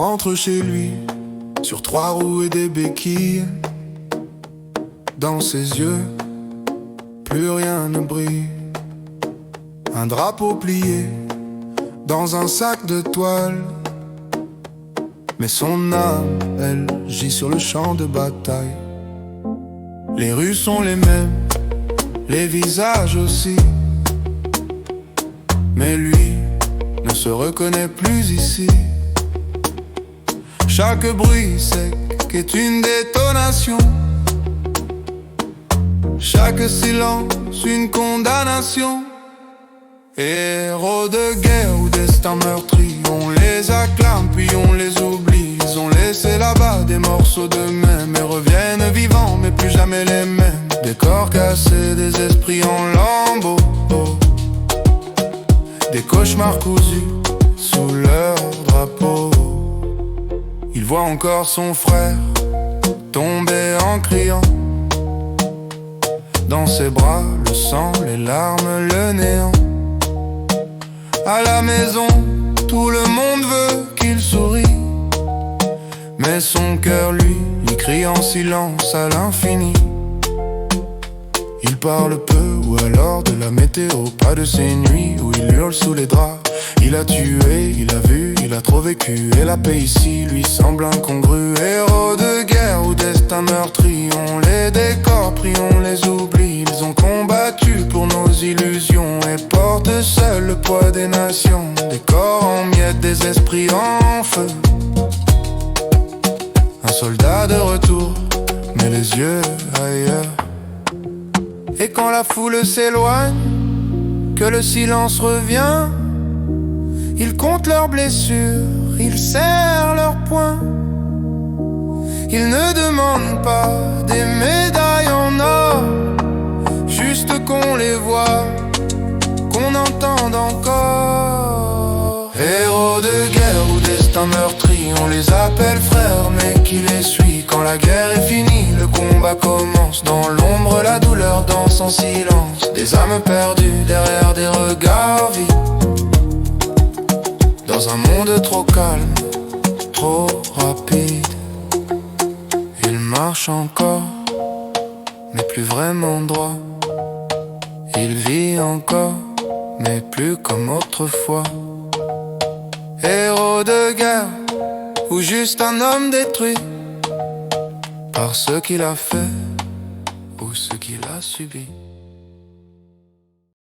rentre chez lui, sur 3 roues et des béquilles. Dans ses yeux, plus rien ne brille. Un drapeau plié dans un sac de toile. Mais son âme, elle, gît sur le champ de bataille. Les rues sont les mêmes, les visages aussi. Mais lui ne se reconnaît plus ici. Chaque bruit sec est une détonation. Chaque silence une condamnation. Héros de guerre ou destin meurtri, on les acclame puis on les oublie. Ils ont laissé là-bas des morceaux d'eux-mêmes et reviennent vivants mais plus jamais les mêmes. Des corps cassés, des esprits en lambeaux, des cauchemars cousus sous leur drapeau. Il voit encore son frère tomber en criant. Dans ses bras, le sang, les larmes, le néant. À la maison, tout le monde veut qu'il sourie. Mais son cœur, lui crie en silence à l'infini. Il parle peu ou alors de la météo, pas de ces nuits où il hurle sous les draps. Il a tué, il a vu, il a trop vécu. Et la paix ici lui semble incongrue. Héros de guerre ou destin meurtri, on les décore, pris on les oublie. Ils ont combattu pour nos illusions et portent seuls le poids des nations. Des corps en miettes, des esprits en feu. Un soldat de retour, mais les yeux ailleurs. Et quand la foule s'éloigne, que le silence revient, ils comptent leurs blessures, ils serrent leurs poings. Ils ne demandent pas des médailles en or, juste qu'on les voit, qu'on entende encore. Héros de guerre ou destin meurtri, on les appelle frères, mais qui les suit? Quand la guerre est finie, le combat commence. Dans l'ombre, la douleur danse en silence. Des âmes perdues derrière des regards vides. Dans un monde trop calme, trop rapide. Il marche encore, mais plus vraiment droit. Il vit encore, mais plus comme autrefois. Héros de guerre, ou juste un homme détruit par ce qu'il a fait ou ce qu'il a subi.